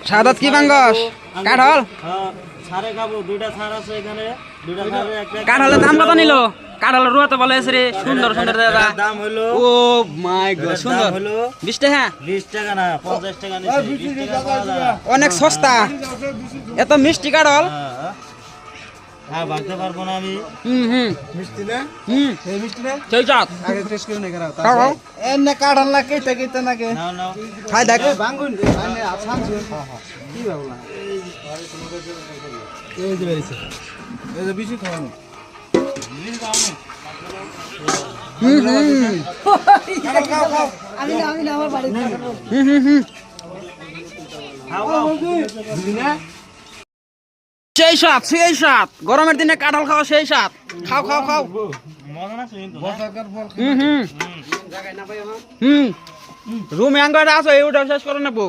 সাদাত কি পাঙ্গাস কাঁঠাল ছাড়ে খাবো দুইটা ছাড় আছে এখানে দুইটা ছাড়ে একটা কাঁঠালের দাম কত নিল কাঁঠালের রুয়াতে বলে রে সুন্দর সুন্দর দাদা দাম হলো ও মাই গড সুন্দর হলো 20 টাকা 20 টাকা না 50 টাকা নিছে 20 টাকা পাওয়া যায় অনেক সস্তা এত মিষ্টি কাঁঠাল হ্যাঁ ভাগতে পারবো না আমি মিষ্টি না এই মিষ্টি না সেই চাঁদ আগে টেস্ট করে নে করা খাও খাও এনে কাঢ়ান লাগে কেটে কেটে নাকে নাও নাও খাই দেখ বাঙ্গুন এনে আছান কি বাবুলা এই যে বেরিয়েছে এই যে বেশি খাওয়ানো আমি না আমার বাড়ি সেই সাত গরমের দিনে কাঁঠাল খাওয়া সেই সাত খাও খাও খাও মজা না কিন্তু রুমে আঙ্গাটা আছে ওটা শেষ করে নেবো